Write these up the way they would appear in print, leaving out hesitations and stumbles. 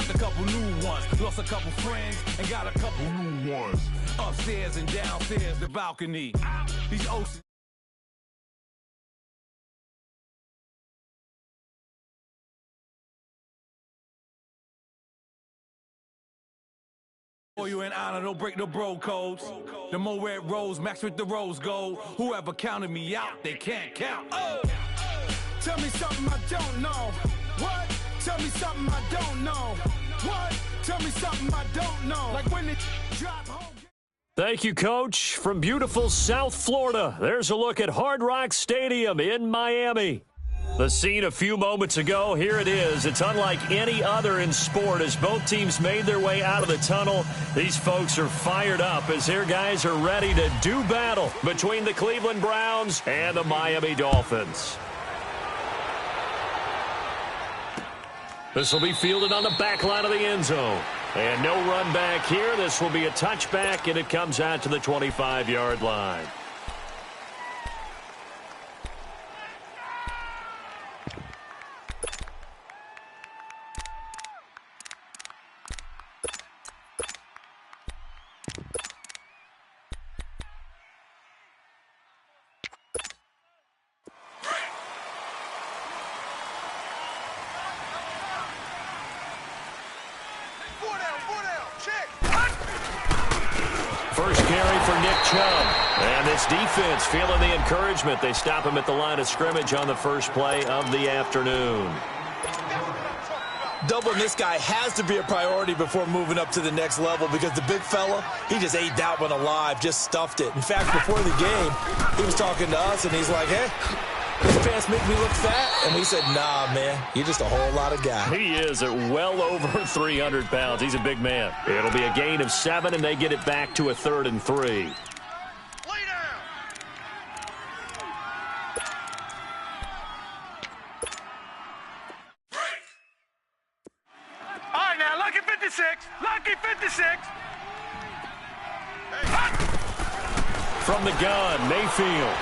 Unlocked a couple new ones. Lost a couple friends and got a couple new ones. Upstairs and downstairs, the balcony. These oceans. For you in honor, don't break the bro codes. The more red rose, max with the rose gold. Whoever counted me out, they can't count. Oh! Tell me something I don't know. What? Tell me something I don't know. What? Tell me something I don't know. Like when it drop home. Thank you, Coach. From beautiful South Florida, there's a look at Hard Rock Stadium in Miami. The scene a few moments ago, here it is. It's unlike any other in sport as both teams made their way out of the tunnel. These folks are fired up as their guys are ready to do battle between the Cleveland Browns and the Miami Dolphins. This will be fielded on the back line of the end zone. And no run back here. This will be a touchback, and it comes out to the 25-yard line. First carry for Nick Chubb. And this defense feeling the encouragement. They stop him at the line of scrimmage on the first play of the afternoon. Doubling this guy has to be a priority before moving up to the next level because the big fella, he just ate that one alive, just stuffed it. In fact, before the game, he was talking to us, and he's like, hey, these pants make me look fat? And we said, nah, man, you're just a whole lot of guy. He is at well over 300 pounds. He's a big man. It'll be a gain of 7, and they get it back to a 3rd and 3. Lay down. All right, now, lucky 56. Lucky 56. From the gun, Mayfield.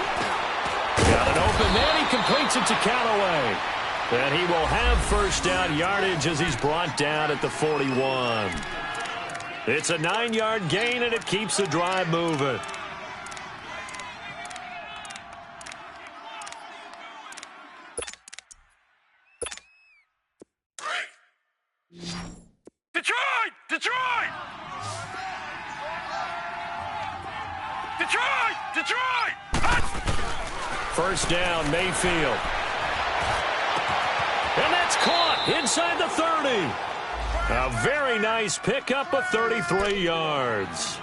Got it open, then he completes it to Callaway. And he will have first down yardage as he's brought down at the 41. It's a 9-yard gain, and it keeps the drive moving. Detroit! Detroit! Detroit! Detroit! First down, Mayfield. And that's caught inside the 30. A very nice pickup of 33 yards.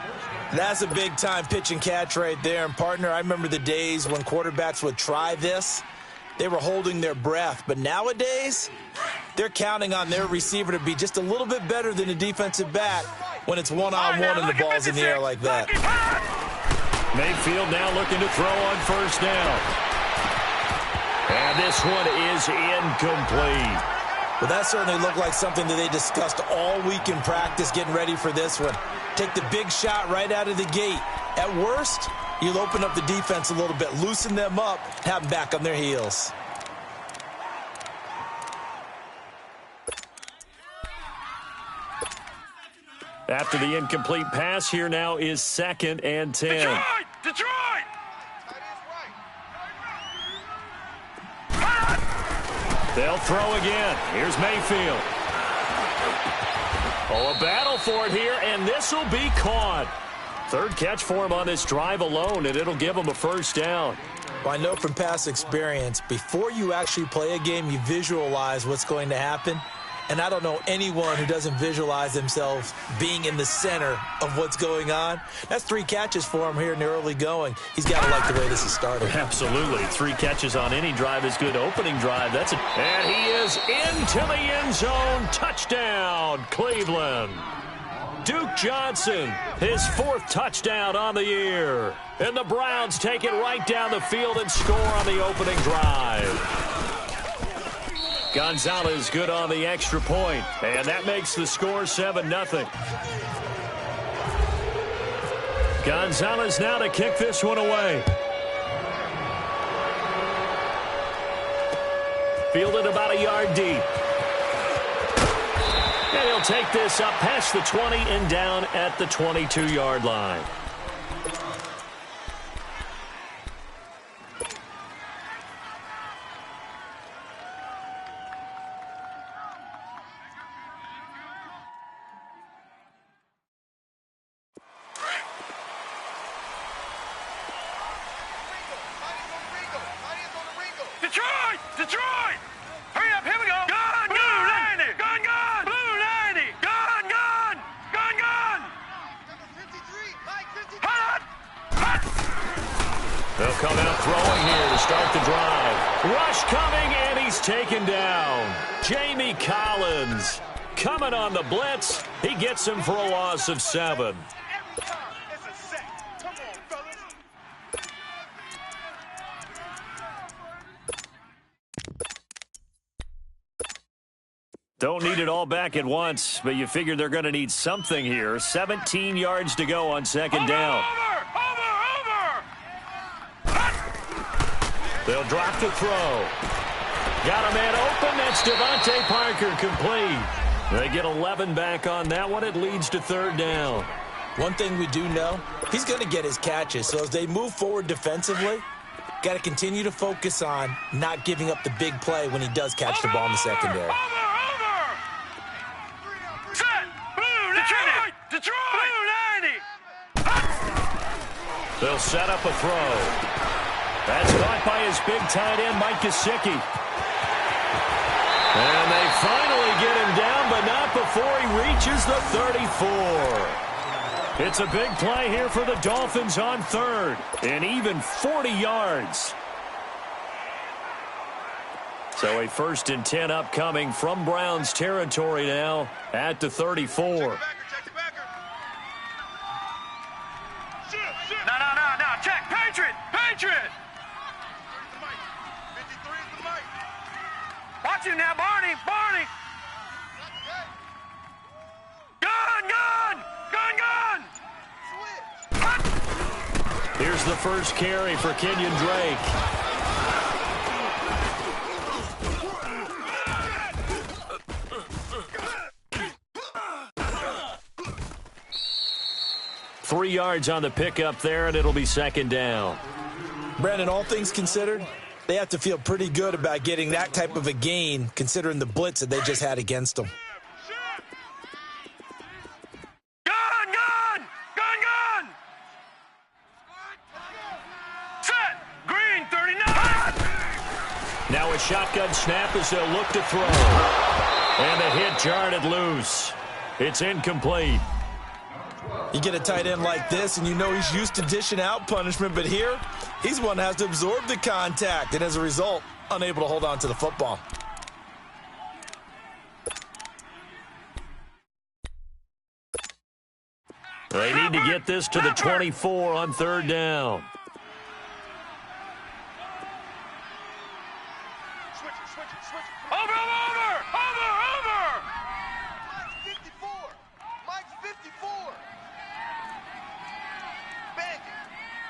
That's a big-time pitch and catch right there. And, partner, I remember the days when quarterbacks would try this. They were holding their breath. But nowadays, they're counting on their receiver to be just a little bit better than a defensive back when it's one-on-one and the ball's in the air like that. Mayfield now looking to throw on first down. And this one is incomplete. Well, that certainly looked like something that they discussed all week in practice getting ready for this one. Take the big shot right out of the gate. At worst, you'll open up the defense a little bit, loosen them up, have them back on their heels. After the incomplete pass, here now is 2nd and 10. Detroit! Detroit! They'll throw again. Here's Mayfield. Oh, a battle for it here, and this will be caught. 3rd catch for him on this drive alone, and it'll give him a first down. Well, I know from past experience, before you actually play a game, you visualize what's going to happen. And I don't know anyone who doesn't visualize themselves being in the center of what's going on. That's 3 catches for him here in the early going. He's got to like the way this is started. Absolutely. 3 catches on any drive is good. Opening drive, that's it. And he is into the end zone. Touchdown, Cleveland. Duke Johnson, his 4th touchdown on the year. And the Browns take it right down the field and score on the opening drive. Gonzalez good on the extra point, and that makes the score 7-0. Gonzalez now to kick this one away. Fielded about a yard deep. And he'll They'll take this up past the 20 and down at the 22-yard line. Detroit! Detroit! Hurry up, here we go! Gun, gun! 90! Gun, gun! Blue 90! Gun, gun! Gun, gun! Number 53, Mike 53! Hot! Hot! They'll come out throwing here to start the drive. Rush coming, and he's taken down. Jamie Collins coming on the blitz. He gets him for a loss of 7. Every time, it's a sack. Come on, fellas. Don't need it all back at once, but you figure they're going to need something here. 17 yards to go on second down. Over! They'll drop the throw. Got a man open. That's Devontae Parker, complete. They get 11 back on that one. It leads to third down. One thing we do know, he's going to get his catches. So as they move forward defensively, got to continue to focus on not giving up the big play when he does catch the ball in the secondary. Detroit! Blue 90! They'll set up a throw. That's caught by his big tight end, Mike Gesicki. And they finally get him down, but not before he reaches the 34. It's a big play here for the Dolphins on third, and even 40 yards. So a 1st and 10 upcoming from Browns territory now at the 34. No, check. Patriot! Watch him now, Barney! Gun! Here's the first carry for Kenyon Drake. Three yards on the pickup there, and it'll be second down. Brandon, all things considered, they have to feel pretty good about getting that type of a gain, considering the blitz that they just had against them. Gun! Set! Green 39! Now a shotgun snap as they'll look to throw. And the hit jarred loose. It's incomplete. You get a tight end like this, and you know he's used to dishing out punishment, but here, he's one that has to absorb the contact, and as a result, unable to hold on to the football. They need to get this to the 24 on third down. Over! Mike's 54!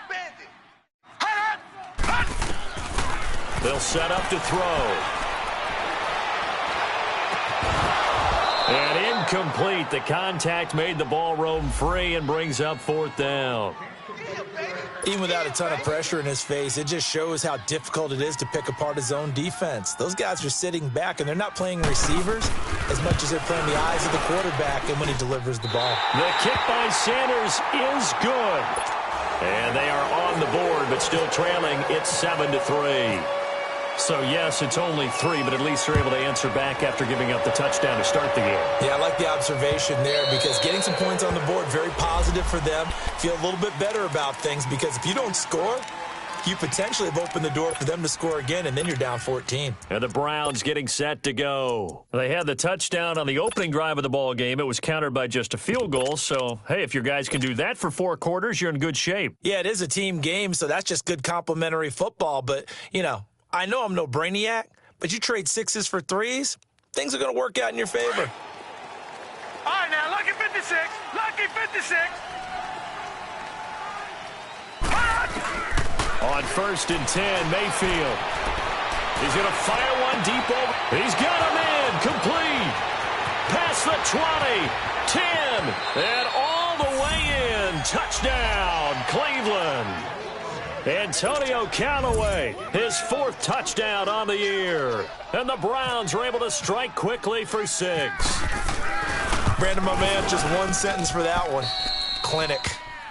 Bandit! They'll set up to throw. And incomplete. The contact made the ball roam free and brings up fourth down. Even without a ton of pressure in his face, it just shows how difficult it is to pick apart his own defense. Those guys are sitting back, and they're not playing receivers as much as they're playing the eyes of the quarterback and when he delivers the ball. The kick by Sanders is good. And they are on the board, but still trailing. It's 7-3. So, yes, it's only 3, but at least they're able to answer back after giving up the touchdown to start the game. Yeah, I like the observation there because getting some points on the board, very positive for them. Feel a little bit better about things because if you don't score, you potentially have opened the door for them to score again, and then you're down 14. And the Browns getting set to go. They had the touchdown on the opening drive of the ball game. It was countered by just a field goal. So, hey, if your guys can do that for 4 quarters, you're in good shape. Yeah, it is a team game, so that's just good complimentary football. But, you know, I know I'm no brainiac, but you trade 6s for 3s, things are going to work out in your favor. All right, now, lucky 56. Lucky 56. On 1st and 10, Mayfield. He's going to fire one deep over. He's got a man complete. Pass the 20, 10, and all the way in. Touchdown, Cleveland. Antonio Callaway, his fourth touchdown on the year. And the Browns are able to strike quickly for 6. Brandon, my man, just one sentence for that one. Clinic.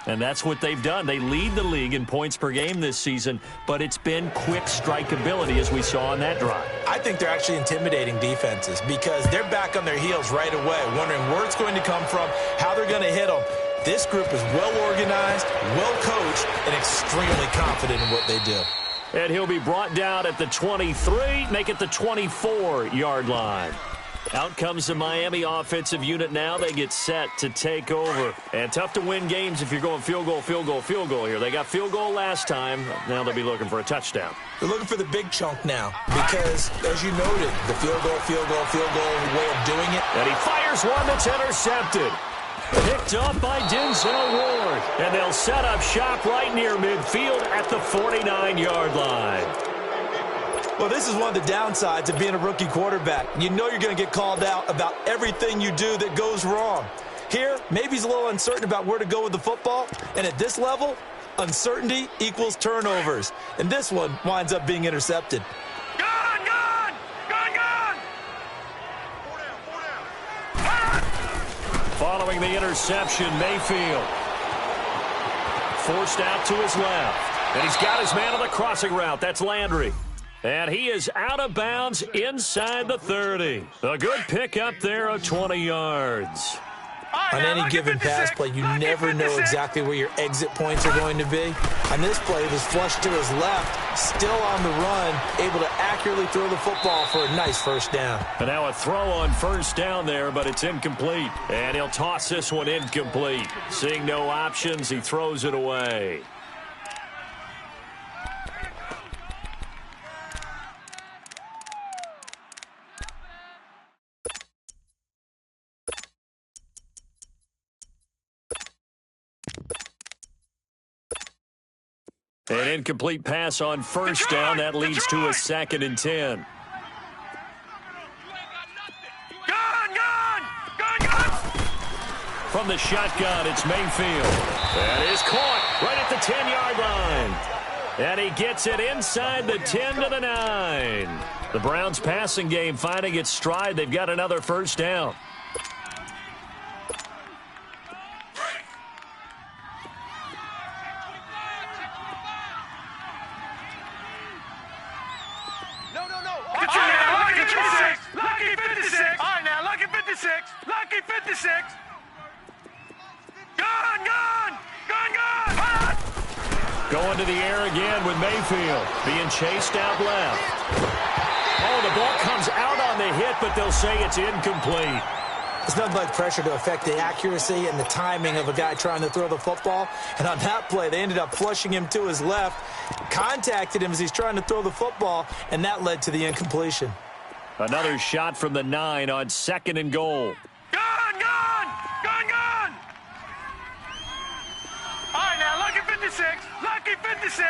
And that's what they've done. They lead the league in points per game this season, but it's been quick strikeability as we saw on that drive. I think they're actually intimidating defenses because they're back on their heels right away, wondering where it's going to come from, how they're going to hit them. This group is well-organized, well-coached, and extremely confident in what they do. And he'll be brought down at the 23, make it the 24-yard line. Out comes the Miami offensive unit now. They get set to take over. And tough to win games if you're going field goal, field goal, field goal here. They got field goal last time. Now they'll be looking for a touchdown. They're looking for the big chunk now because, as you noted, the field goal way of doing it. And he fires one that's intercepted. Picked up by Denzel Ward. And they'll set up shop right near midfield at the 49-yard line. Well, this is one of the downsides of being a rookie quarterback. You know you're going to get called out about everything you do that goes wrong. Here, maybe he's a little uncertain about where to go with the football. And at this level, uncertainty equals turnovers. And this one winds up being intercepted. Gone, gone! Gone, gone! Following the interception, Mayfield forced out to his left. And he's got his man on the crossing route. That's Landry. And he is out of bounds inside the 30. A good pickup there of 20 yards. On any given pass play, you never know exactly where your exit points are going to be. On this play, it was flushed to his left, still on the run, able to accurately throw the football for a nice first down. And now a throw on first down there, but it's incomplete. And he'll toss this one incomplete. Seeing no options, he throws it away. An incomplete pass on first down. That leads to a 2nd and 10. Gone, gone! Gone, gone! From the shotgun, it's Mayfield. That is caught right at the 10-yard line. And he gets it inside the 10 to the 9. The Browns' passing game finding its stride. They've got another first down. Lucky 56. Gone, gone, gone, gone. Going to the air again with Mayfield. Being chased out left. Oh, the ball comes out on the hit, but they'll say it's incomplete. It's nothing like pressure to affect the accuracy and the timing of a guy trying to throw the football. And on that play, they ended up flushing him to his left, contacted him as he's trying to throw the football, and that led to the incompletion. Another shot from the 9 on 2nd and goal. Gone, gone, gone, gone. All right, now, lucky 56, lucky 56.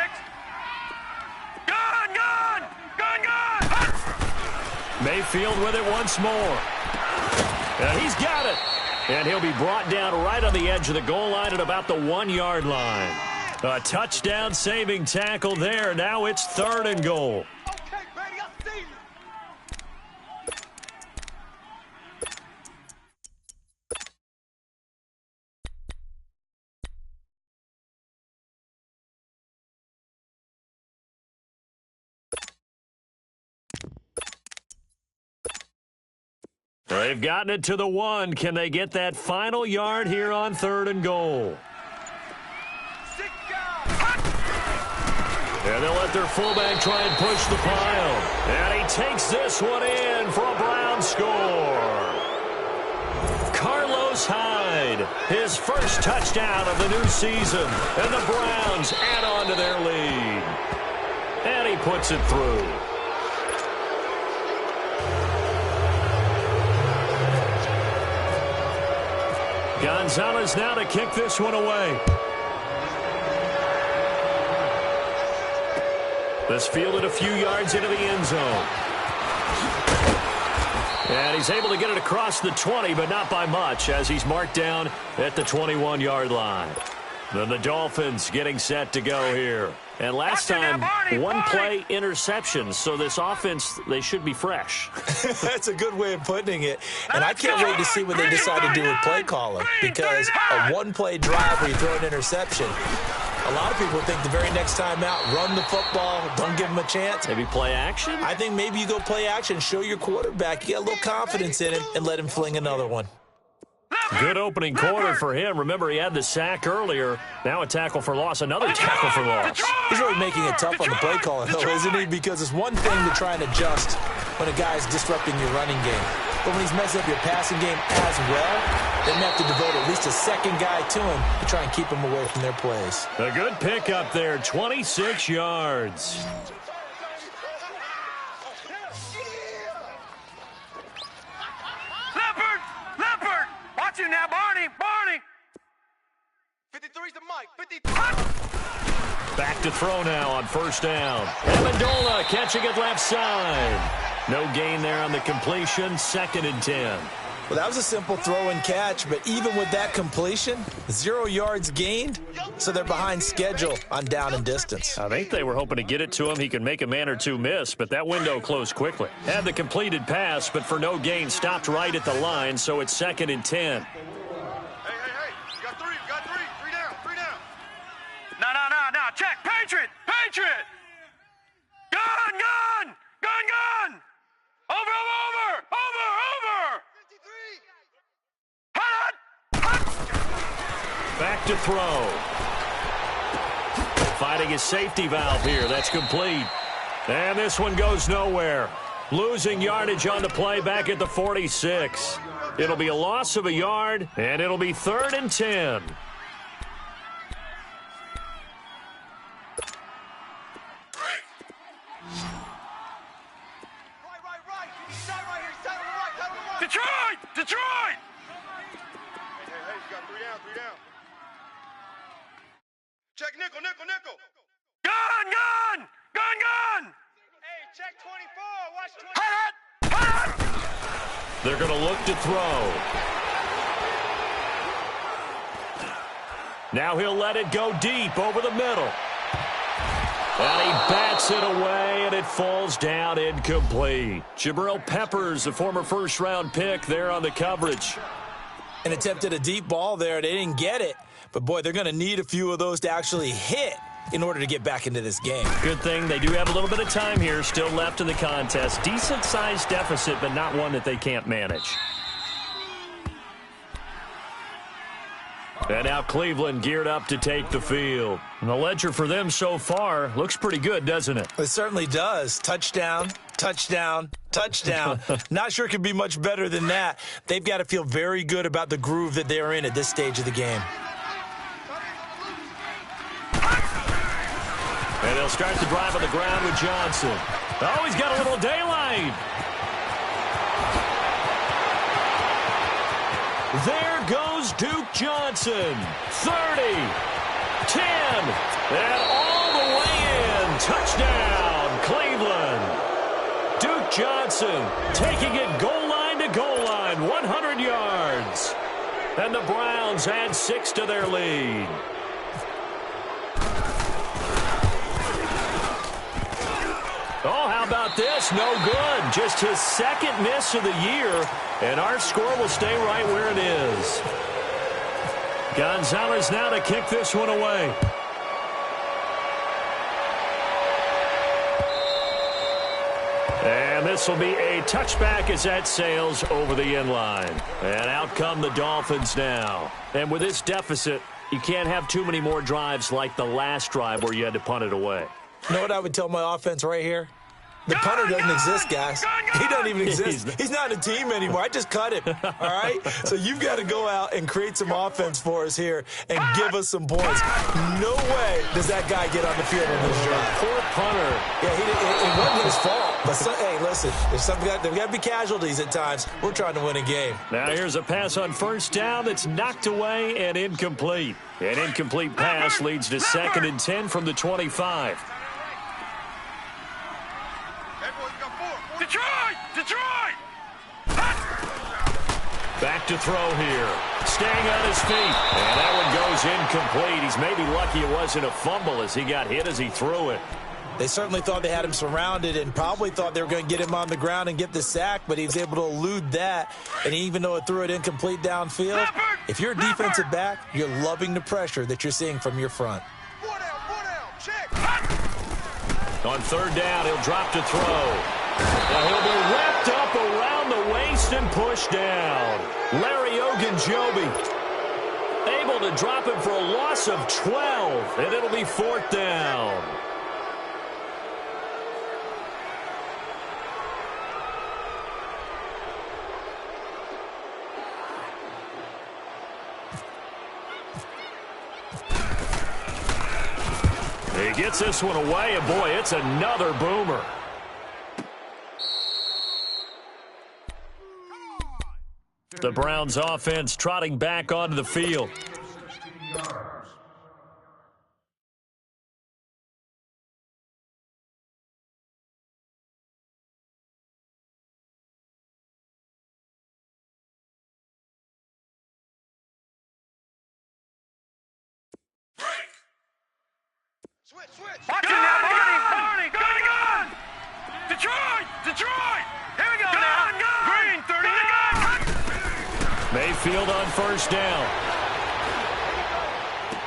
Gone, gone, gone, gone. Mayfield with it once more. And he's got it. And he'll be brought down right on the edge of the goal line at about the 1-yard line. A touchdown-saving tackle there. Now it's 3rd and goal. They've gotten it to the 1. Can they get that final yard here on 3rd and goal? And they'll let their fullback try and push the pile. And he takes this one in for a Brown score. Carlos Hyde, his first touchdown of the new season. And the Browns add on to their lead. And he puts it through. Gonzalez now to kick this one away. This fielded a few yards into the end zone. And he's able to get it across the 20, but not by much, as he's marked down at the 21-yard line. Then the Dolphins getting set to go here. And last time, one-play interception, so this offense, they should be fresh. That's a good way of putting it. And I can't wait to see what they decide to do with play calling, because a one-play drive where you throw an interception, a lot of people think the very next time out, run the football, don't give them a chance. Maybe play action? I think maybe you go play action, show your quarterback, get a little confidence in him, and let him fling another one. Good opening quarter for him. Remember, he had the sack earlier. Now a tackle for loss, another tackle for loss. He's really making it tough on the play calling, though, isn't he? Because it's one thing to try and adjust when a guy's disrupting your running game. But when he's messing up your passing game as well, then you have to devote at least a second guy to him to try and keep him away from their plays. A good pickup there, 26 yards. Watch you now, Barney! 53's the mic. 53. Back to throw now on first down. Amendola catching it left side. No gain there on the completion. 2nd and 10. Well, that was a simple throw and catch, but even with that completion, 0 yards gained, so they're behind schedule on down and distance. I think they were hoping to get it to him. He could make a man or two miss, but that window closed quickly. Had the completed pass, but for no gain, stopped right at the line, so it's 2nd and 10. Hey. You got three. Three down. No. Check. Patriot. Gun. Over. 53. Back to throw. Fighting his safety valve here. That's complete. And this one goes nowhere. Losing yardage on the play back at the 46. It'll be a loss of a yard, and it'll be 3rd and 10. Detroit! Hey, you got three down. Check nickel. Gun! Hey, check 24. Watch 24. They're going to look to throw. Now he'll let it go deep over the middle. And he bats it away, and it falls down incomplete. Jabril Peppers, a former first-round pick, there on the coverage. And attempted a deep ball there. They didn't get it. But, boy, they're going to need a few of those to actually hit in order to get back into this game. Good thing they do have a little bit of time here still left in the contest. Decent-sized deficit, but not one that they can't manage. And now Cleveland geared up to take the field. And the ledger for them so far looks pretty good, doesn't it? It certainly does. Touchdown. Not sure it could be much better than that. They've got to feel very good about the groove that they're in at this stage of the game. And they'll start the drive on the ground with Johnson. Oh, he's got a little daylight. There goes Duke Johnson. 30, 10, and all the way in. Touchdown, Cleveland. Duke Johnson taking it goal line to goal line, 100 yards. And the Browns add 6 to their lead. Oh, how about this? No good. Just his 2nd miss of the year, and our score will stay right where it is. Gonzalez now to kick this one away. And this will be a touchback as that sails over the end line. And out come the Dolphins now. And with this deficit, you can't have too many more drives like the last drive where you had to punt it away. You know what I would tell my offense right here? The punter doesn't exist, guys. He doesn't even exist. He's not a team anymore. I just cut him, all right? So you've got to go out and create some offense for us here and give us some points. No way does that guy get on the field on this drive. Poor punter. Yeah, it wasn't his fault. But, hey, listen, there's got to be casualties at times. We're trying to win a game. Now here's a pass on first down that's knocked away and incomplete. An incomplete pass leads to 2nd and 10 from the 25. Detroit! to throw here. Staying on his feet. And that one goes incomplete. He's maybe lucky it wasn't a fumble as he got hit as he threw it. They certainly thought they had him surrounded and probably thought they were going to get him on the ground and get the sack, but he was able to elude that. And even though it threw it incomplete downfield, if you're a defensive back, you're loving the pressure that you're seeing from your front. On third down, he'll drop to throw. Now he'll be wrapped up around the waist and pushed down. Larry Ogunjobi able to drop him for a loss of 12, and it'll be fourth down. He gets this one away, and boy, it's another boomer. The Browns offense trotting back onto the field. Watch him now, Barney! Gun! Detroit! Here we go now! Green, 30! Mayfield on first down.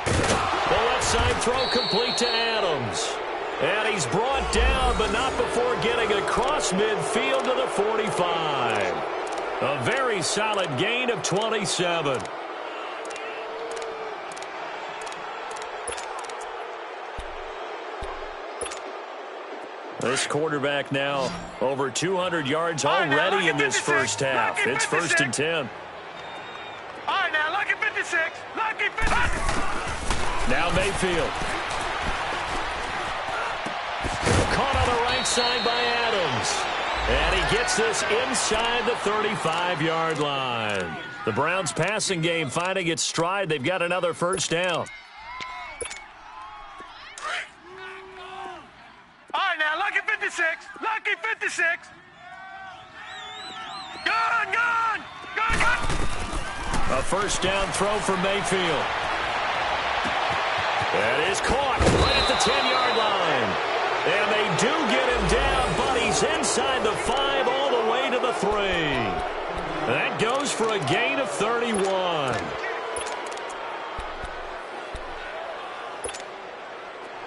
The left side throw complete to Adams. And he's brought down, but not before getting across midfield to the 45. A very solid gain of 27. This quarterback now over 200 yards already in this first half. It's first and 10. All right, now, lucky 56. Lucky 56. Now Mayfield. Caught on the right side by Adams. And he gets this inside the 35-yard line. The Browns passing game finding its stride. They've got another first down. All right, now, lucky 56. Lucky 56. Gun! A first down throw for Mayfield. That is caught right at the 10-yard line. And they do get him down, but he's inside the 5 all the way to the 3. That goes for a gain of 31.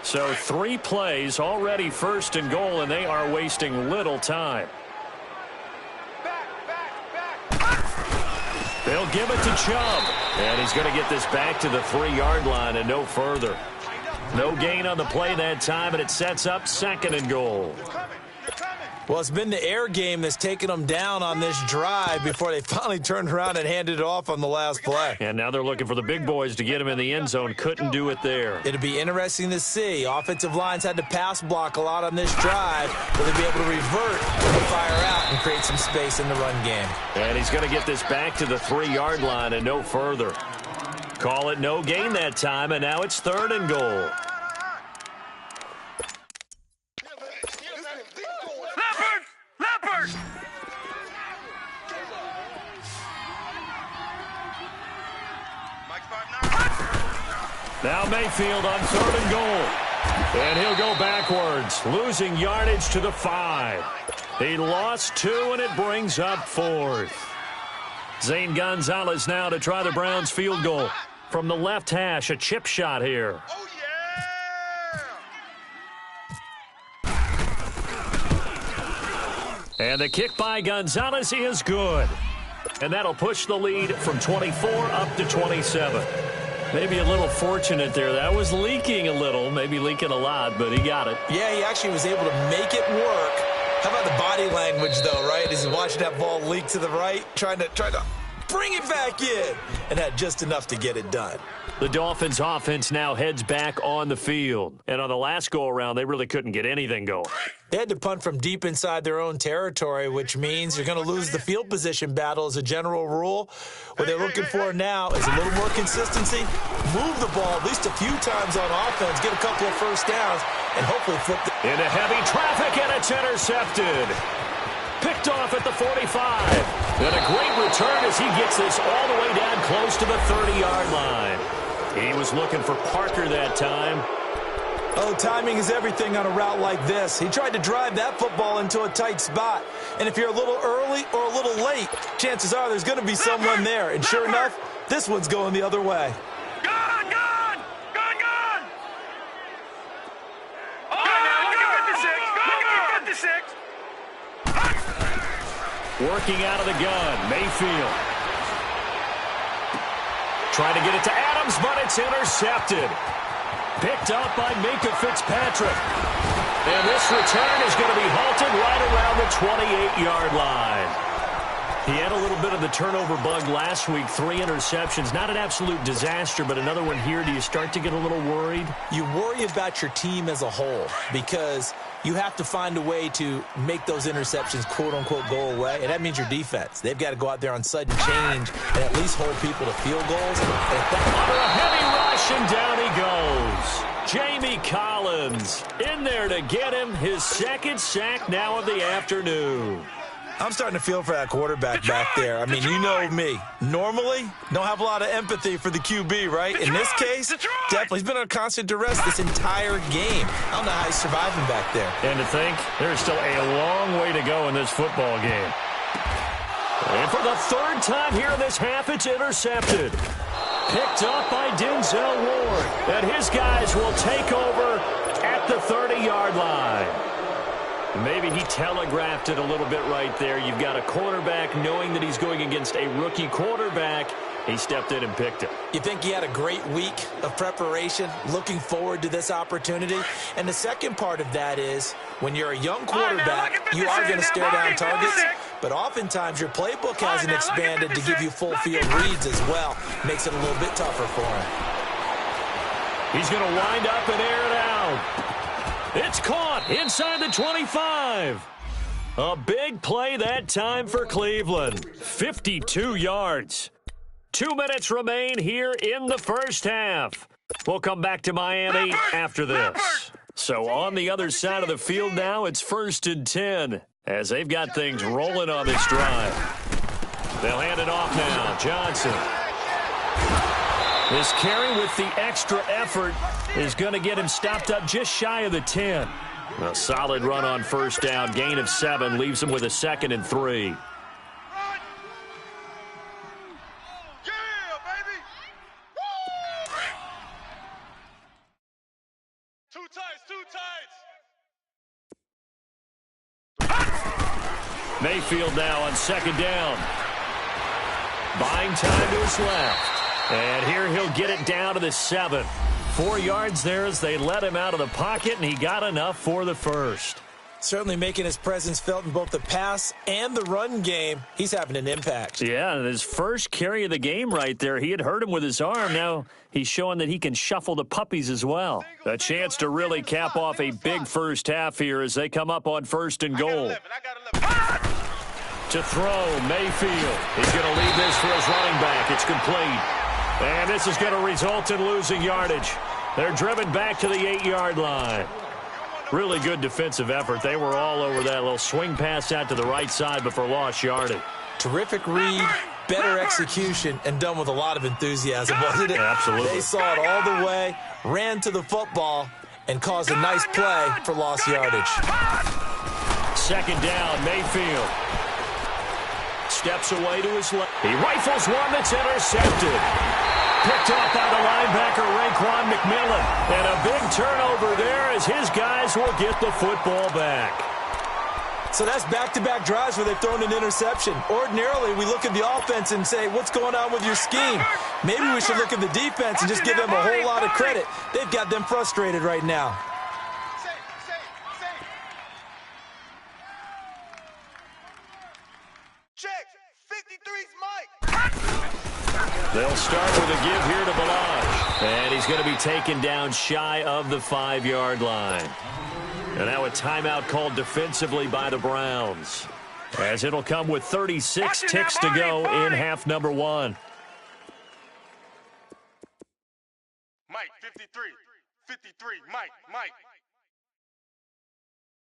So 3 plays, already first and goal, and they are wasting little time. They'll give it to Chubb. And he's going to get this back to the 3-yard line and no further. No gain on the play that time, and it sets up second and goal. Well, it's been the air game that's taken them down on this drive before they finally turned around and handed it off on the last play. And now they're looking for the big boys to get him in the end zone. Couldn't do it there. It'll be interesting to see. Offensive lines had to pass block a lot on this drive. Will they be able to revert and fire out and create some space in the run game? And he's going to get this back to the 3-yard line and no further. Call it no gain that time, and now it's third and goal. Leopard! Now Mayfield on third and goal. And he'll go backwards, losing yardage to the 5. He lost 2, and it brings up 4th. Zane Gonzalez now to try the Browns field goal. From the left hash, a chip shot here. Oh, yeah! And the kick by Gonzalez is good. And that'll push the lead from 24 up to 27. Maybe a little fortunate there. That was leaking a little, maybe leaking a lot, but he got it. Yeah, he actually was able to make it work. How about the body language, though, right? As he's watching that ball leak to the right, trying to bring it back in, and had just enough to get it done. The Dolphins' offense now heads back on the field. And on the last go-around, they really couldn't get anything going. They had to punt from deep inside their own territory, which means you're going to lose the field position battle as a general rule. What they're looking for now is a little more consistency, move the ball at least a few times on offense, get a couple of first downs, and hopefully flip the... Into heavy traffic, and it's intercepted. Picked picked off at the 45. And a great return as he gets this all the way down close to the 30-yard line. He was looking for Parker that time. Oh, timing is everything on a route like this. He tried to drive that football into a tight spot. And if you're a little early or a little late, chances are there's going to be someone there. And sure enough, this one's going the other way. Gone! Gone! Gone! Gone! Oh, now look at 56. Look at 56. Working out of the gun, Mayfield. Trying to get it to Adams, but it's intercepted. Picked up by Minka Fitzpatrick. And this return is going to be halted right around the 28-yard line. He had a little bit of the turnover bug last week, 3 interceptions. Not an absolute disaster, but another one here. Do you start to get a little worried? You worry about your team as a whole because you have to find a way to make those interceptions, quote-unquote, go away, and that means your defense. They've got to go out there on sudden change and at least hold people to field goals. Under a heavy rush, and down he goes. Jamie Collins in there to get him his second sack now of the afternoon. I'm starting to feel for that quarterback back there. I mean, you know me. Normally, don't have a lot of empathy for the QB, right? In this case, definitely. He's been under constant duress this entire game. I don't know how he's surviving back there. And to think, there's still a long way to go in this football game. And for the third time here in this half, it's intercepted. Picked up by Denzel Ward. And his guys will take over at the 30-yard line. Maybe he telegraphed it a little bit right there. You've got a quarterback knowing that he's going against a rookie quarterback. He stepped in and picked it. You think he had a great week of preparation, looking forward to this opportunity? And the second part of that is, when you're a young quarterback, you are going to stare down targets, but oftentimes your playbook hasn't expanded to give you full field reads as well. Makes it a little bit tougher for him. He's going to wind up and air it out. It's caught inside the 25. A big play that time for Cleveland. 52 yards. 2 minutes remain here in the first half. We'll come back to Miami after this. So on the other side of the field now, it's 1st and 10 as they've got things rolling on this drive. They'll hand it off now. Johnson. This carry with the extra effort is going to get him stopped up just shy of the 10. A solid run on first down. Gain of 7 leaves him with a 2nd and 3. Yeah, baby! Woo! Too tight! Mayfield now on 2nd down. Buying time to his left. And here he'll get it down to the 7. 4 yards there as they let him out of the pocket, and he got enough for the first. Certainly making his presence felt in both the pass and the run game. He's having an impact. Yeah, his first carry of the game right there. He had hurt him with his arm. Now he's showing that he can shuffle the puppies as well. A chance to really cap off a big first half here as they come up on 1st and goal. To throw, Mayfield. He's going to leave this for his running back. It's complete. And this is going to result in losing yardage. They're driven back to the 8-yard line. Really good defensive effort. They were all over that little swing pass out to the right side before lost yardage. Terrific read, better execution, and done with a lot of enthusiasm, wasn't it? Absolutely. They saw it all the way, ran to the football, and caused a nice play for lost yardage. 2nd down, Mayfield. Steps away to his left. He rifles one that's intercepted. Picked up by the linebacker, Raekwon McMillan. And a big turnover there as his guys will get the football back. So that's back-to-back drives where they've thrown an interception. Ordinarily, we look at the offense and say, what's going on with your scheme? Maybe we should look at the defense and just give them a whole lot of credit. They've got them frustrated right now. They'll start with a give here to Balaj. And he's going to be taken down shy of the 5-yard line. And now a timeout called defensively by the Browns, as it'll come with 36 ticks to go in half number 1. Mike, 53, Mike.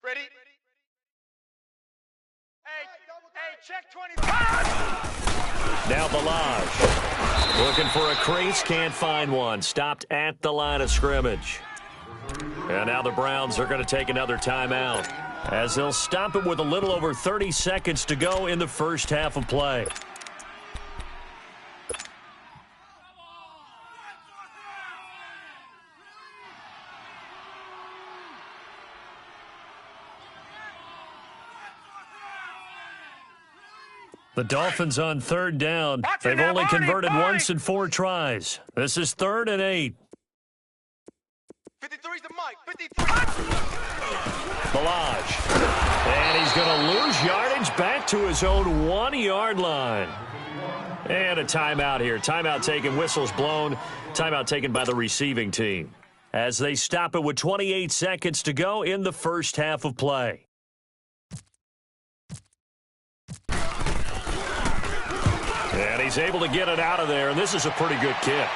Ready? Hey, check 20. Now Balaj. Looking for a crease, can't find one. Stopped at the line of scrimmage. And now the Browns are going to take another timeout, as they'll stop it with a little over 30 seconds to go in the first half of play. The Dolphins on third down. They've only converted once in 4 tries. This is 3rd and 8. 53's the mic. 53. Balaj. And he's going to lose yardage back to his own 1-yard line. And a timeout here. Timeout taken, whistles blown. Timeout taken by the receiving team, as they stop it with 28 seconds to go in the first half of play. And he's able to get it out of there, and this is a pretty good kick.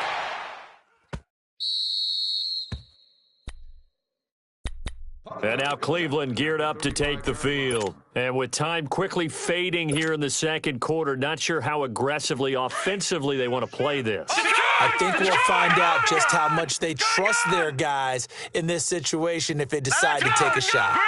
And now Cleveland geared up to take the field. And with time quickly fading here in the second quarter, not sure how aggressively, offensively they want to play this. I think we'll find out just how much they trust their guys in this situation if they decide to take a shot.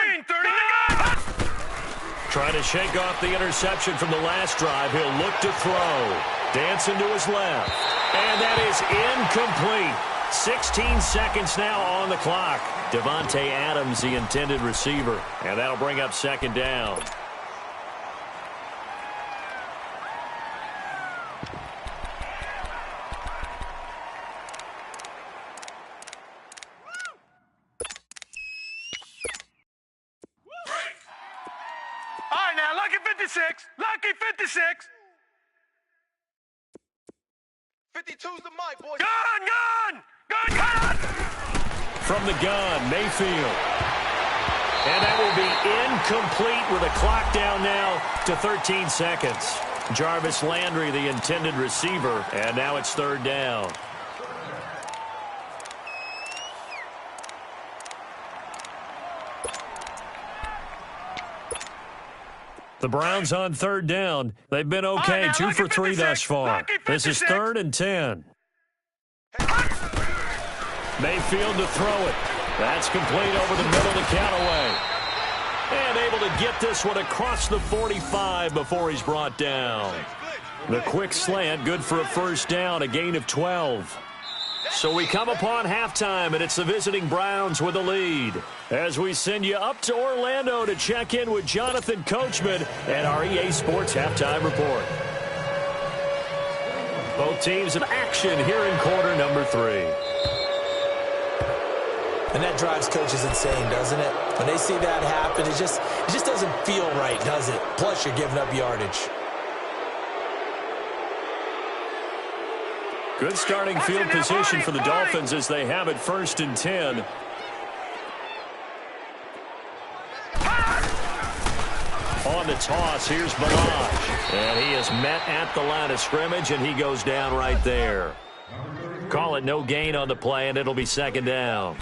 Trying to shake off the interception from the last drive. He'll look to throw. Dancing to his left. And that is incomplete. 16 seconds now on the clock. Devontae Adams, the intended receiver. And that'll bring up second down. All right, now, lucky 56. Lucky 56. 52's the mic, boys. Gun! From the gun, Mayfield. And that will be incomplete with a clock down now to 13 seconds. Jarvis Landry, the intended receiver, and now it's third down. The Browns on third down. They've been okay, 2 for 3 thus far. This is 3rd and 10. Mayfield to throw it. That's complete over the middle to Callaway. And able to get this one across the 45 before he's brought down. The quick slant, good for a first down, a gain of 12. So we come upon halftime, and it's the visiting Browns with the lead. As we send you up to Orlando to check in with Jonathan Coachman and our EA Sports Halftime Report. Both teams in action here in quarter number 3. And that drives coaches insane, doesn't it? When they see that happen, it just doesn't feel right, does it? Plus, you're giving up yardage. Good starting field position for the Dolphins as they have it 1st and 10. On the toss, here's Balaj. And he is met at the line of scrimmage, and he goes down right there. Call it no gain on the play, and it'll be second down.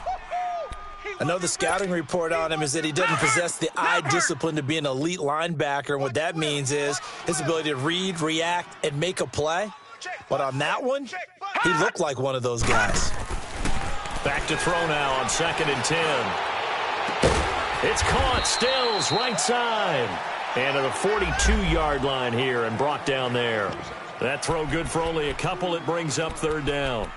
I know the scouting report on him is that he doesn't possess the eye discipline to be an elite linebacker, and what that means is his ability to read, react, and make a play. But on that one, he looked like one of those guys. Back to throw now on 2nd and 10. It's caught, Stills, right side. And to the 42-yard line here and brought down there. That throw good for only a couple. It brings up third down.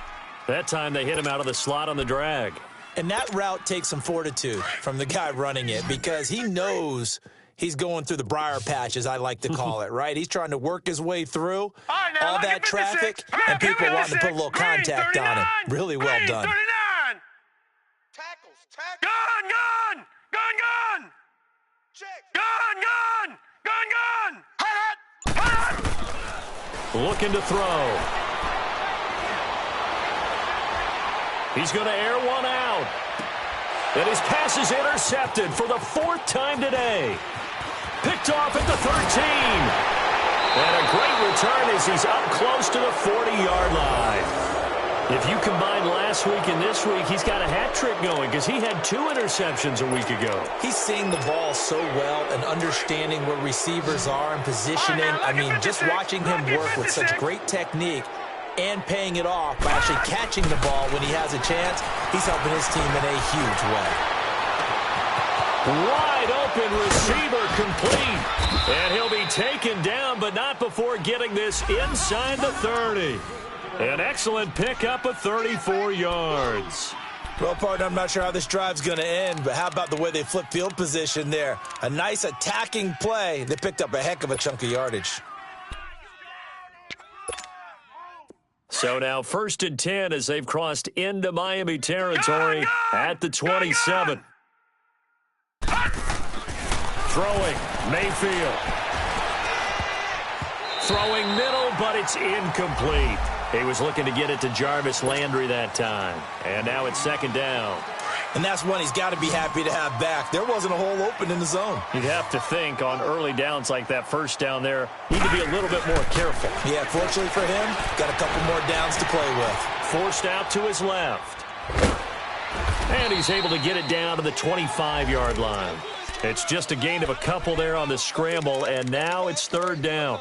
That time they hit him out of the slot on the drag. And that route takes some fortitude from the guy running it because he knows he's going through the briar patch, as I like to call it, right? He's trying to work his way through all that traffic, and people want to put a little contact on him. Really well done. Tackles. Gun! Check. Gun! Looking to throw. He's going to air one out. And his pass is intercepted for the 4th time today. Picked off at the 13. And a great return as he's up close to the 40-yard line. If you combine last week and this week, he's got a hat trick going because he had 2 interceptions a week ago. He's seeing the ball so well and understanding where receivers are and positioning. I mean, just watching him work with such great technique and paying it off by actually catching the ball when he has a chance, he's helping his team in a huge way. Wide open receiver complete. And he'll be taken down, but not before getting this inside the 30. An excellent pickup of 34 yards. Well, partner, I'm not sure how this drive's going to end, but how about the way they flip field position there? A nice attacking play. They picked up a heck of a chunk of yardage. So now 1st and 10 as they've crossed into Miami territory at the 27. Throwing, Mayfield. Throwing middle, but it's incomplete. He was looking to get it to Jarvis Landry that time. And now it's 2nd down. And that's one he's got to be happy to have back. There wasn't a hole open in the zone. You'd have to think on early downs like that 1st down there, need to be a little bit more careful. Yeah, fortunately for him, got a couple more downs to play with. Forced out to his left. And he's able to get it down to the 25-yard line. It's just a gain of a couple there on the scramble, and now it's 3rd down.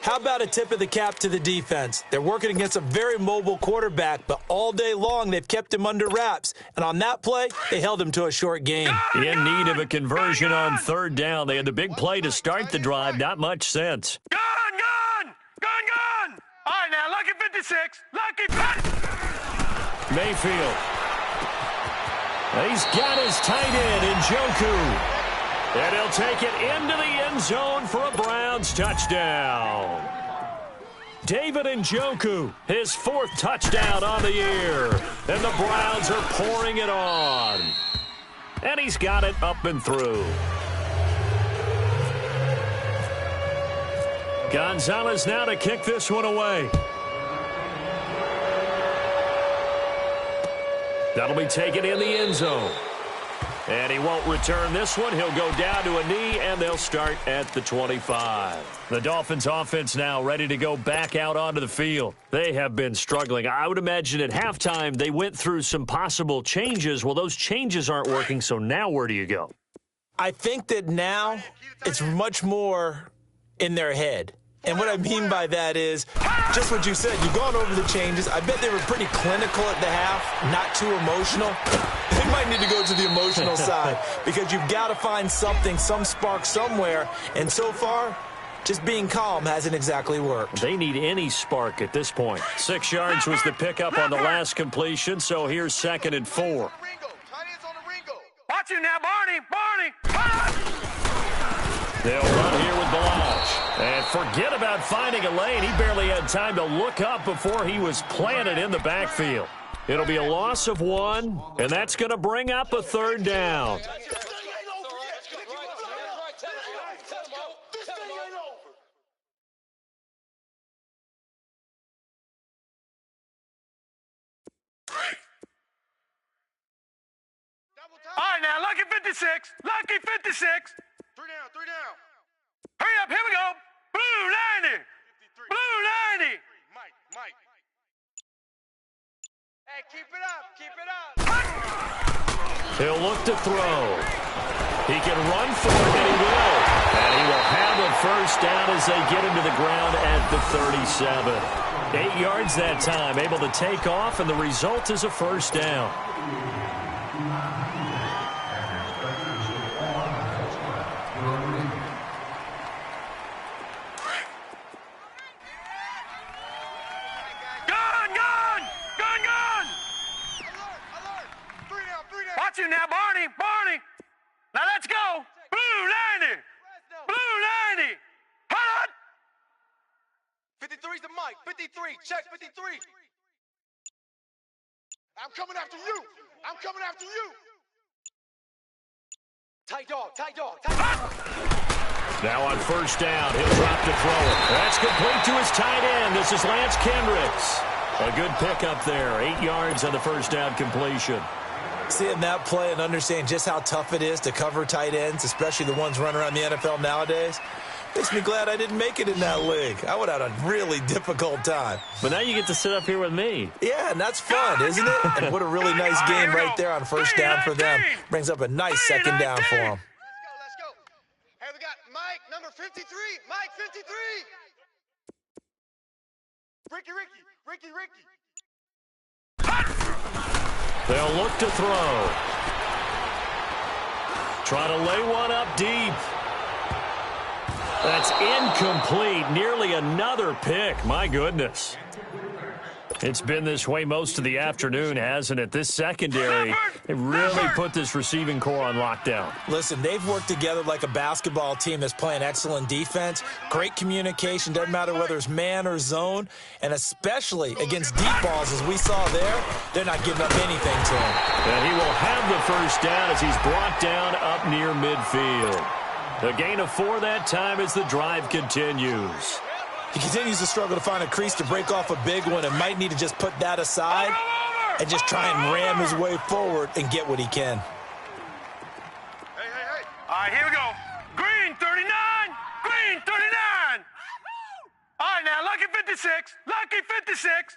How about a tip of the cap to the defense? They're working against a very mobile quarterback, but all day long they've kept him under wraps. And on that play, they held him to a short gain. In need of a conversion on 3rd down. They had the big play to start the drive. Not much sense. Gun! All right, now, lucky 56. Lucky 50. Mayfield. He's got his tight end, Njoku. And he'll take it into the end zone for a Browns touchdown. David Njoku, his 4th touchdown on the year. And the Browns are pouring it on. And he's got it up and through. Gonzalez now to kick this one away. That'll be taken in the end zone. And he won't return this one. He'll go down to a knee, and they'll start at the 25. The Dolphins offense now ready to go back out onto the field. They have been struggling. I would imagine at halftime they went through some possible changes. Well, those changes aren't working, so now where do you go? I think that now it's much more in their head. And what I mean by that is just what you said. You've gone over the changes. I bet they were pretty clinical at the half, not too emotional. They might need to go to the emotional side because you've got to find something, some spark somewhere. And so far, just being calm hasn't exactly worked. They need any spark at this point. 6 yards was the pickup on the last completion, so here's 2nd and 4. Watch you now, Barney. They'll run here with Balaj. And forget about finding a lane. He barely had time to look up before he was planted in the backfield. It'll be a loss of 1, and that's going to bring up a 3rd down. All right, now, lucky 56. Lucky 56. 3 down. Hurry up, here we go. Blue 90. Blue 90. Mike. Hey, keep it up. He'll look to throw. He can run for it, and he will. And he will have a 1st down as they get him to the ground at the 37. 8 yards that time, able to take off, and the result is a 1st down. Watch you now, Barney. Now let's go. Blue 90. Blue 90. Hold on. 53's the Mike. 53. Check 53. I'm coming after you. Tight dog. Now on 1st down, he'll drop to throw it. That's complete to his tight end. This is Lance Kendricks. A good pickup there. 8 yards on the 1st down completion. Seeing that play and understand just how tough it is to cover tight ends, especially the ones running around the NFL nowadays. Makes me glad I didn't make it in that league. I would have had a really difficult time. But now you get to sit up here with me. Yeah, and that's fun, isn't it? And what a really nice game right there on first down for them. Brings up a nice second down for them. Let's go. Hey, we got Mike, number 53. Mike, 53. Ricky. They'll look to throw. Try to lay one up deep. That's incomplete. Nearly another pick. My goodness. It's been this way most of the afternoon, hasn't it? This secondary, they really put this receiving core on lockdown. Listen, they've worked together like a basketball team that's playing excellent defense. Great communication. Doesn't matter whether it's man or zone. And especially against deep balls, as we saw there, they're not giving up anything to him. And he will have the first down as he's brought down up near midfield. A gain of 4 that time as the drive continues. He continues to struggle to find a crease to break off a big one and might need to just put that aside and just try and ram his way forward and get what he can. Hey. All right, here we go. Green 39. Green 39. All right, now, Lucky 56. Lucky 56.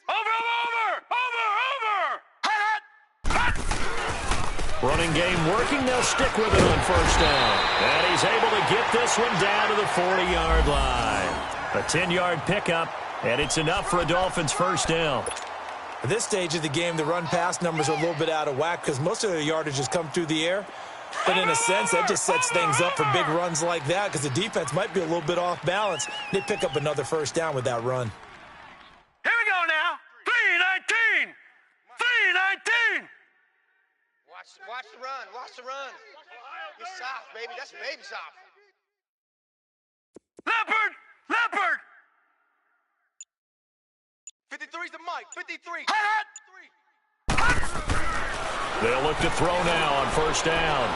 Over. Running game working. They'll stick with it on first down. And he's able to get this one down to the 40-yard line. A 10-yard pickup, and it's enough for a Dolphins first down. At this stage of the game, the run-pass numbers are a little bit out of whack because most of the yardage has come through the air. But in a sense, that just sets things up for big runs like that because the defense might be a little bit off balance. They pick up another first down with that run. Here we go now. 319. 319. Watch the run. It's soft, baby. That's baby soft. Leopard. 53's the Mike. 53. They'll look to throw now on first down.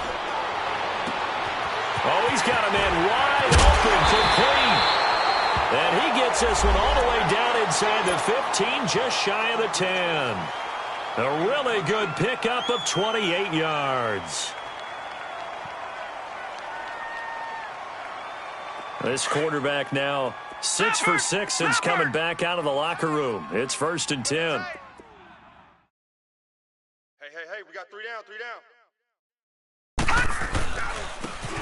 Oh, he's got a man wide open, complete. And he gets this one all the way down inside the 15, just shy of the 10. A really good pickup of 28 yards. This quarterback now 6 for 6 since coming back out of the locker room. It's 1st and 10. Hey, we got 3 down.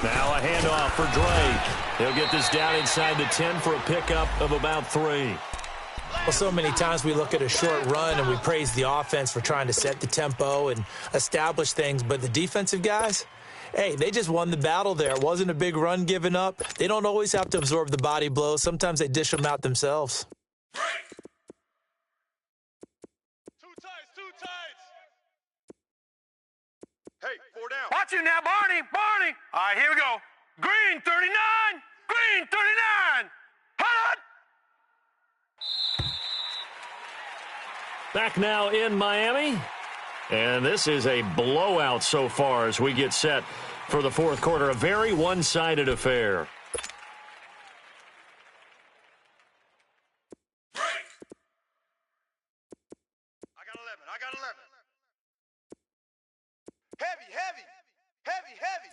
Now a handoff for Drake. He'll get this down inside the 10 for a pickup of about 3. Well, so many times we look at a short run and we praise the offense for trying to set the tempo and establish things, but the defensive guys, hey, they just won the battle there. It wasn't a big run given up. They don't always have to absorb the body blows. Sometimes they dish them out themselves. Two tights. Hey, 4 down. Watch it now, Barney. All right, here we go. Green 39. Green 39. Hot. Back now in Miami. And this is a blowout so far as we get set for the fourth quarter. A very one-sided affair. I got 11. Heavy.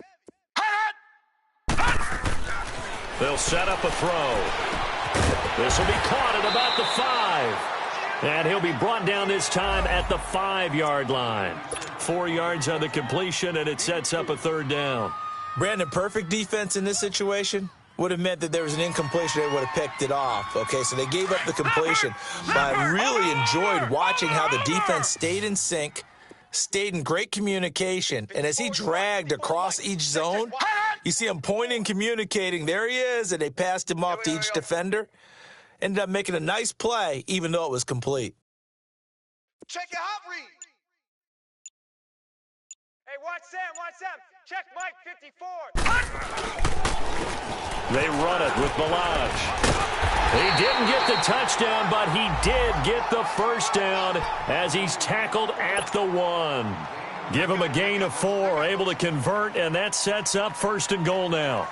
They'll set up a throw. This will be caught at about the 5. And he'll be brought down this time at the 5-yard line. 4 yards on the completion, and it sets up a 3rd down. Brandon, perfect defense in this situation would have meant that there was an incompletion. They would have picked it off. Okay, so they gave up the completion. But I really enjoyed watching how the defense stayed in sync, stayed in great communication. And as he dragged across each zone, you see him pointing, communicating. There he is, and they passed him off to each defender. Ended up making a nice play, even though it was complete. Check your hot read. Hey, watch Sam. Check Mike 54. They run it with Balaj. He didn't get the touchdown, but he did get the first down as he's tackled at the 1. Give him a gain of 4, able to convert, and that sets up 1st and goal now.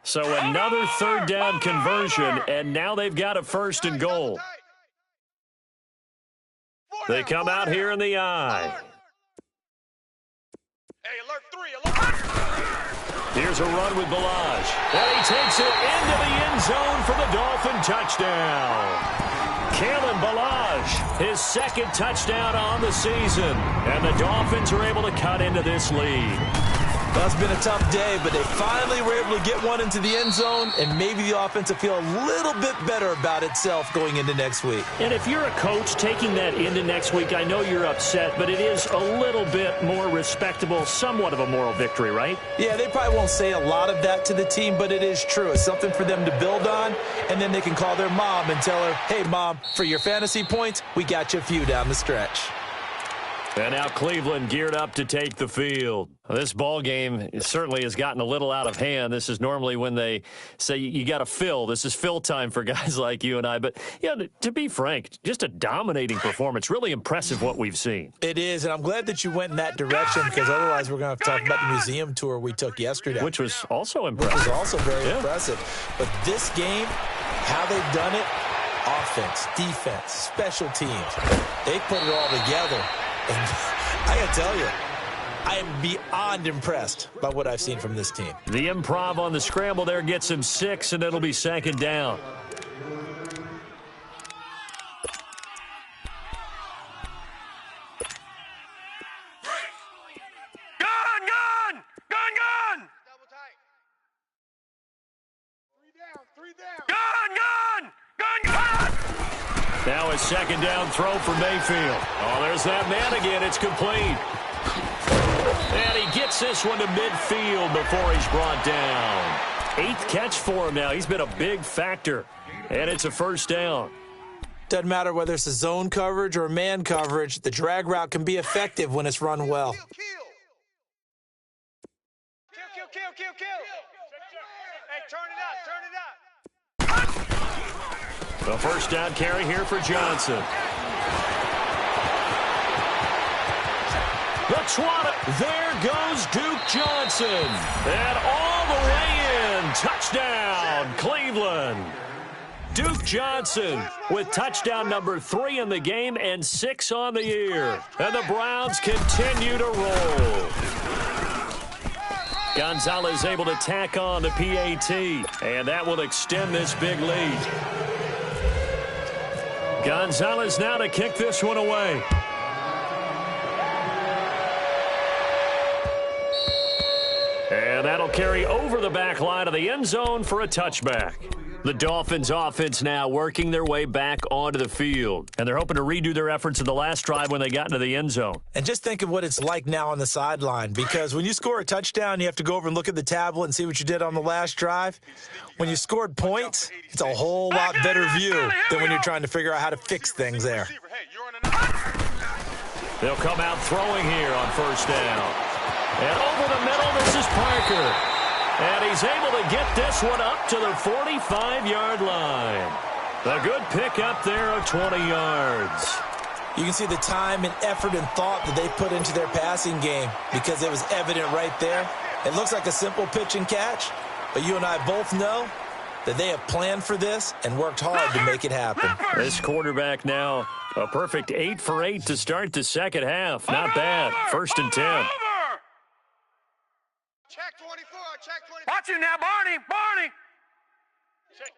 So another 3rd down conversion, and now they've got a 1st and goal. They come out here in the I. Here's a run with Balaj. And he takes it into the end zone for the Dolphin touchdown. Kalen Balaj, his second touchdown on the season. And the Dolphins are able to cut into this lead. Well, it's been a tough day, but they finally were able to get one into the end zone, and maybe the offense will feel a little bit better about itself going into next week. And if you're a coach taking that into next week, I know you're upset, but it is a little bit more respectable, somewhat of a moral victory, right? Yeah, they probably won't say a lot of that to the team, but it is true. It's something for them to build on, and then they can call their mom and tell her, hey, Mom, for your fantasy points, we got you a few down the stretch. And now Cleveland geared up to take the field. This ball game certainly has gotten a little out of hand. This is normally when they say you got to fill. This is fill time for guys like you and I. But, to be frank, just a dominating performance. Really impressive what we've seen. It is, and I'm glad that you went in that direction because otherwise we're going to have to talk about the museum tour we took yesterday. Which was also impressive. Which was also very impressive. But this game, how they've done it, offense, defense, special teams, they put it all together. And I got to tell you, I am beyond impressed by what I've seen from this team. The improv on the scramble there gets him 6, and it'll be second down. Gun! Double tight. Three down. Gun! Now a second down throw for Mayfield. Oh, there's that man again. It's complete. And he gets this one to midfield before he's brought down. 8th catch for him now. He's been a big factor. And it's a first down. Doesn't matter whether it's a zone coverage or man coverage, the drag route can be effective when it's run well. Kill. Hey, turn it up. The first down carry here for Johnson. The twat. There goes Duke Johnson. And all the way in. Touchdown, Cleveland. Duke Johnson with touchdown number 3 in the game and 6 on the year. And the Browns continue to roll. Gonzalez able to tack on the PAT. And that will extend this big lead. Gonzalez now to kick this one away. And that'll carry over the back line of the end zone for a touchback. The Dolphins offense now working their way back onto the field. And they're hoping to redo their efforts in the last drive when they got into the end zone. And just think of what it's like now on the sideline, because when you score a touchdown, you have to go over and look at the tablet and see what you did on the last drive. When you scored points, it's a whole lot better view than when you're trying to figure out how to fix things there. They'll come out throwing here on first down. And over the middle, this is Parker. And he's able to get this one up to the 45-yard line. A good pick up there of 20 yards. You can see the time and effort and thought that they put into their passing game because it was evident right there. It looks like a simple pitch and catch, but you and I both know that they have planned for this and worked hard to make it happen. This quarterback now a perfect 8 for 8 to start the second half. Not bad. First and 10. Check 24. Watch him now, Barney. Check.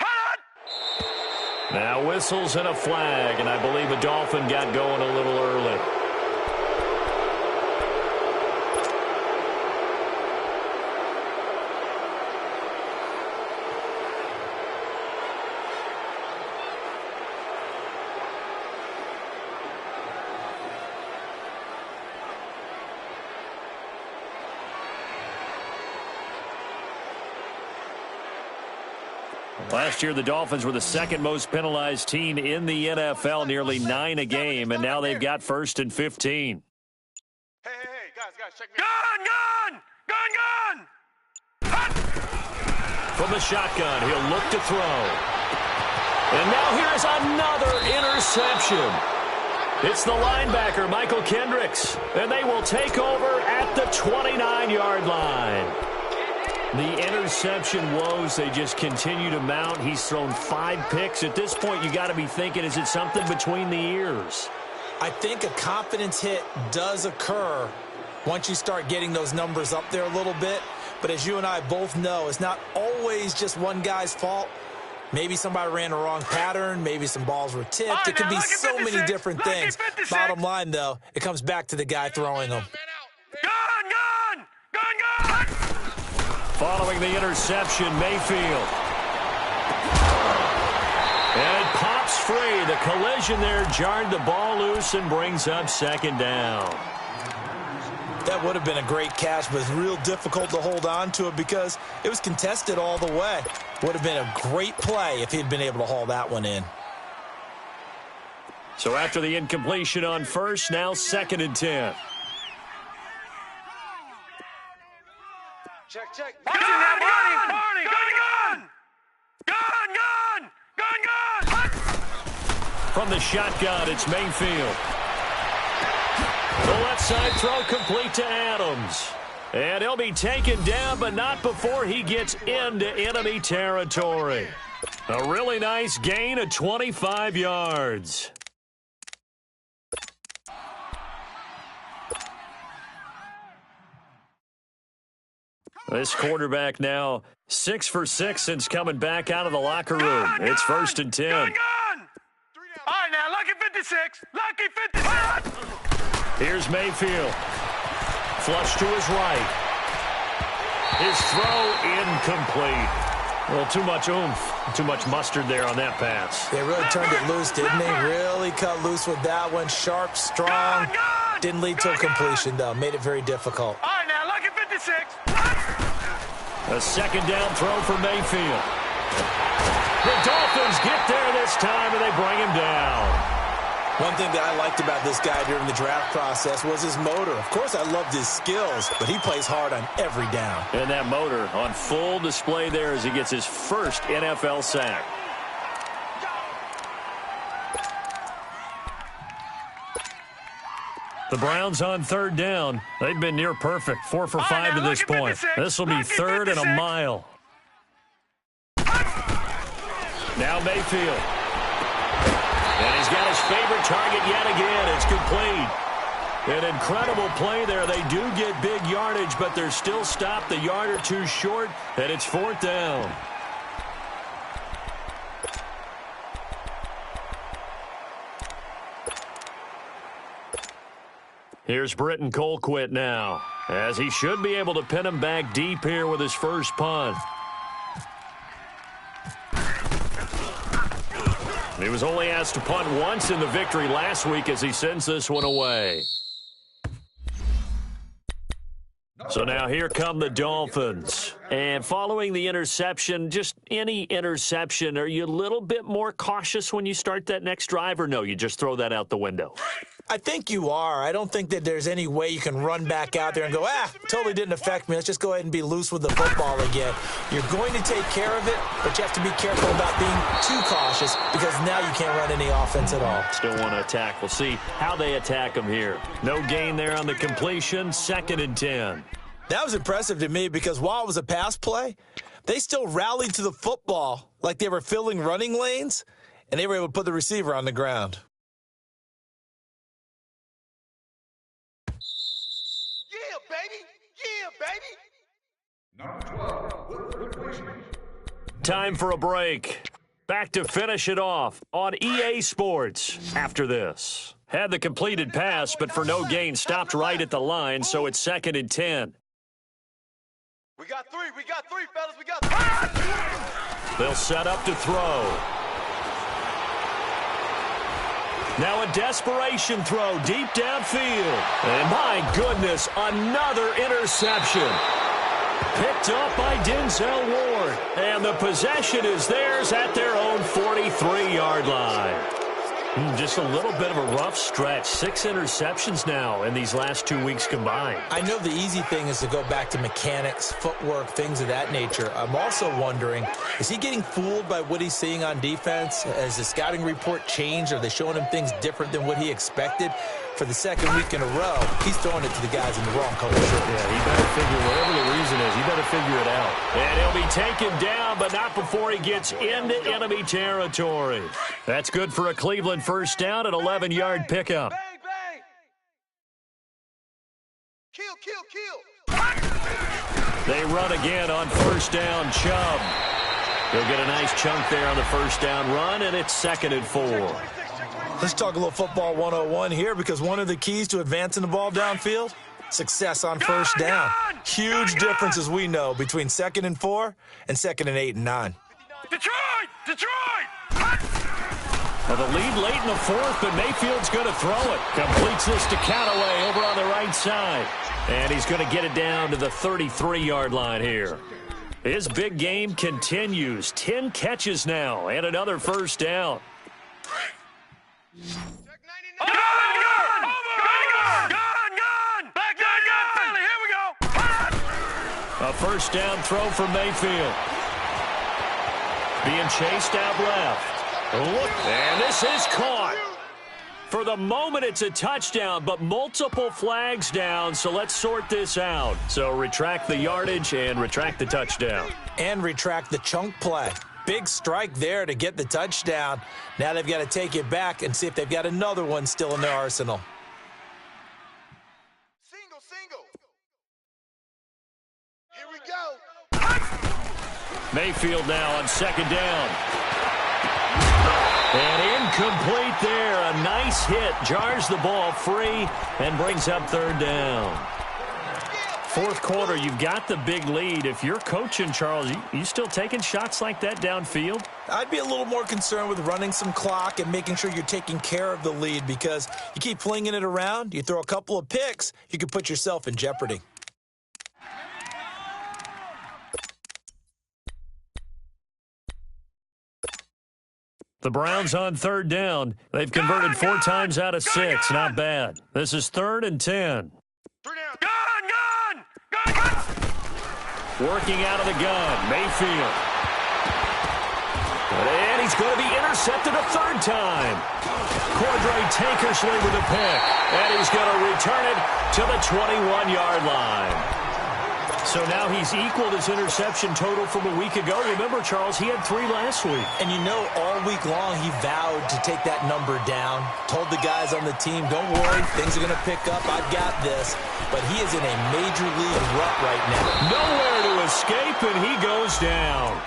Hold on. Now whistles and a flag, and I believe a Dolphin got going a little early. Last year, the Dolphins were the second most penalized team in the NFL, nearly 9 a game, and now they've got 1st and 15. Hey, guys, check me out. Gun! From the shotgun, he'll look to throw. And now here's another interception. It's the linebacker, Michael Kendricks, and they will take over at the 29-yard line. The interception woes, they just continue to mount. He's thrown 5 picks. At this point, you got to be thinking, is it something between the ears? I think a confidence hit does occur once you start getting those numbers up there a little bit. But as you and I both know, it's not always just one guy's fault. Maybe somebody ran the wrong pattern. Maybe some balls were tipped. It could be so many different things. Bottom line, though, it comes back to the guy throwing them. Gone! Following the interception, Mayfield. And it pops free. The collision there jarred the ball loose and brings up second down. That would have been a great catch, but it's real difficult to hold on to it because it was contested all the way. Would have been a great play if he'd been able to haul that one in. So after the incompletion on first, now 2nd and 10. Check. Gone! From the shotgun, it's Mayfield. The left side throw complete to Adams. And he'll be taken down, but not before he gets into enemy territory. A really nice gain of 25 yards. This quarterback now 6 for 6 since coming back out of the locker room. It's 1st and 10. Gone! All right, now, lucky 56. Lucky 56. Here's Mayfield. Flush to his right. His throw incomplete. Well, too much oomph, too much mustard there on that pass. They really turned it loose, didn't they? Really cut loose with that one. Sharp, strong. Didn't lead to a completion, though. Made it very difficult. All right, now, lucky 56. A second down throw for Mayfield. The Dolphins get there this time, and they bring him down. One thing that I liked about this guy during the draft process was his motor. Of course, I loved his skills, but he plays hard on every down. And that motor on full display there as he gets his first NFL sack. The Browns on 3rd down. They've been near perfect. 4 for 5 to this point. This will be 3rd and a mile. Now Mayfield. And he's got his favorite target yet again. It's complete. An incredible play there. They do get big yardage, but they're still stopped a yard or two short, and it's 4th down. Here's Britton Colquitt now, as he should be able to pin him back deep here with his first punt. He was only asked to punt once in the victory last week as he sends this one away. So now here come the Dolphins. And following the interception, just any interception, are you a little bit more cautious when you start that next drive, or no, you just throw that out the window? I think you are. I don't think that there's any way you can run back out there and go, totally didn't affect me. Let's just go ahead and be loose with the football again. You're going to take care of it, but you have to be careful about being too cautious because now you can't run any offense at all. Still want to attack. We'll see how they attack him here. No gain there on the completion. 2nd and 10. That was impressive to me because while it was a pass play, they still rallied to the football like they were filling running lanes, and they were able to put the receiver on the ground. Time for a break. Back to finish it off on EA Sports after this. Had the completed pass, but for no gain, stopped right at the line, so it's 2nd and 10. We got three, fellas, we got three. They'll set up to throw. Now a desperation throw deep downfield. And my goodness, another interception. Picked up by Denzel Ward. And the possession is theirs at their own 43-yard line. Just a little bit of a rough stretch. 6 interceptions now in these last 2 weeks combined. I know the easy thing is to go back to mechanics, footwork, things of that nature. I'm also wondering, is he getting fooled by what he's seeing on defense? Has the scouting report changed? Are they showing him things different than what he expected? For the 2nd week in a row, he's throwing it to the guys in the wrong color shirt. Yeah, he better figure, whatever the reason is, he better figure it out. And he'll be taken down, but not before he gets into enemy territory. That's good for a Cleveland first down, an 11-yard pickup. Kill, kill, kill. They run again on first down. Chubb. They'll get a nice chunk there on the first down run, and it's 2nd and 4. Let's talk a little football 101 here, because one of the keys to advancing the ball downfield, success on first down. Huge difference, as we know, between 2nd and 4 and 2nd and 8 and 9. Detroit! Detroit! Well, the lead late in the 4th, but Mayfield's going to throw it. Completes this to Callaway over on the right side. And he's going to get it down to the 33-yard line here. His big game continues. 10 catches now and another first down. Gun! Back gun! Finally, here we go! A first down throw for Mayfield. Being chased out left. Look, and this is caught. For the moment, it's a touchdown, but multiple flags down, so let's sort this out. So retract the yardage and retract the touchdown. And retract the chunk play. Big strike there to get the touchdown. Now they've got to take it back and see if they've got another one still in their arsenal. Single, single. Here we go. Mayfield now on 2nd down. And incomplete there. A nice hit. Jars the ball free and brings up 3rd down. 4th quarter, you've got the big lead. If you're coaching, Charles, you still taking shots like that downfield? I'd be a little more concerned with running some clock and making sure you're taking care of the lead, because you keep flinging it around, you throw a couple of picks, you could put yourself in jeopardy. The Browns on 3rd down. They've converted 4 times out of 6. Not bad. This is 3rd and 10. Gun! Working out of the gun. Mayfield. And he's going to be intercepted a 3rd time. Cordray Tankersley with a pick. And he's going to return it to the 21-yard line. So now he's equaled his interception total from a week ago. Remember, Charles, he had 3 last week. And you know, all week long he vowed to take that number down. Told the guys on the team, don't worry, things are going to pick up. I've got this. But he is in a major league rut right now. Nowhere to escape, and he goes down.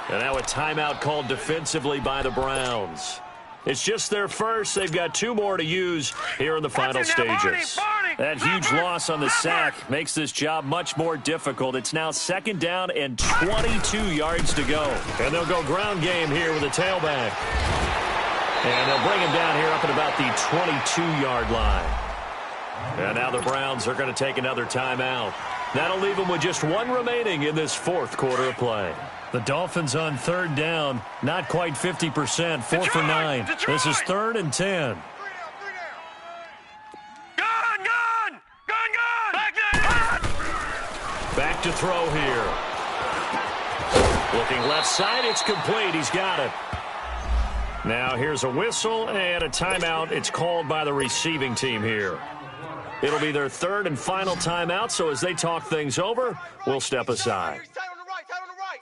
And now a timeout called defensively by the Browns. It's just their first. They've got 2 more to use here in the final stages. That huge loss on the sack makes this job much more difficult. It's now 2nd down and 22 yards to go. And they'll go ground game here with a tailback. And they'll bring him down here up at about the 22-yard line. And now the Browns are going to take another timeout. That'll leave them with just 1 remaining in this 4th quarter of play. The Dolphins on 3rd down, not quite 50%, 4 for 9. This is 3rd and 10. Gun! Back to throw here. Looking left side, it's complete. He's got it. Now here's a whistle and a timeout. It's called by the receiving team here. It'll be their 3rd and final timeout, so as they talk things over, we'll step aside. Tight on the right, tight on the right.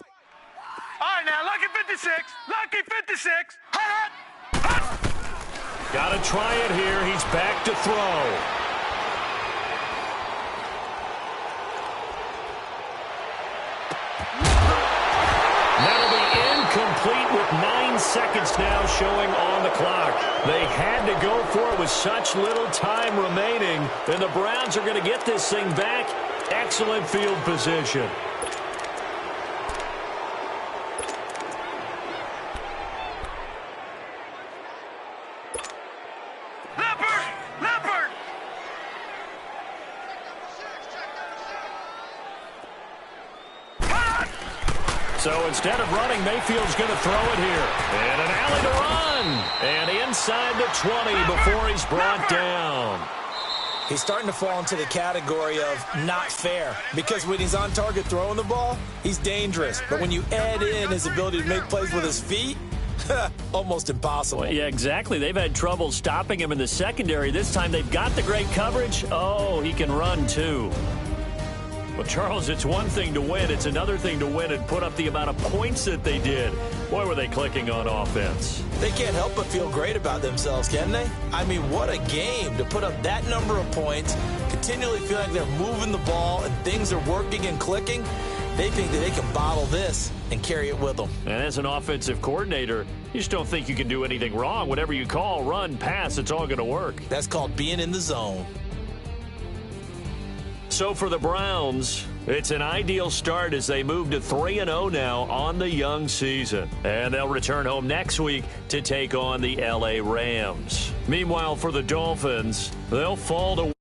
All right, now, lucky 56. Lucky 56. Got to try it here. He's back to throw. That'll be incomplete with 9 seconds now showing on the clock. They had to go for it with such little time remaining, and the Browns are going to get this thing back. Excellent field position. Leopard! So instead of running, Mayfield's going to throw it here. And an alley to run. And inside the 20 before he's brought down. He's starting to fall into the category of not fair, because when he's on target throwing the ball, he's dangerous. But when you add in his ability to make plays with his feet, almost impossible. Well, yeah, exactly. They've had trouble stopping him in the secondary. This time they've got the great coverage. Oh, he can run too. Well, Charles, it's one thing to win. It's another thing to win and put up the amount of points that they did. Boy, were they clicking on offense. They can't help but feel great about themselves, can they? I mean, what a game to put up that number of points, continually feel like they're moving the ball and things are working and clicking. They think that they can bottle this and carry it with them. And as an offensive coordinator, you just don't think you can do anything wrong. Whatever you call, run, pass, it's all going to work. That's called being in the zone. So for the Browns, it's an ideal start as they move to 3-0 now on the young season. And they'll return home next week to take on the LA Rams. Meanwhile, for the Dolphins, they'll fall to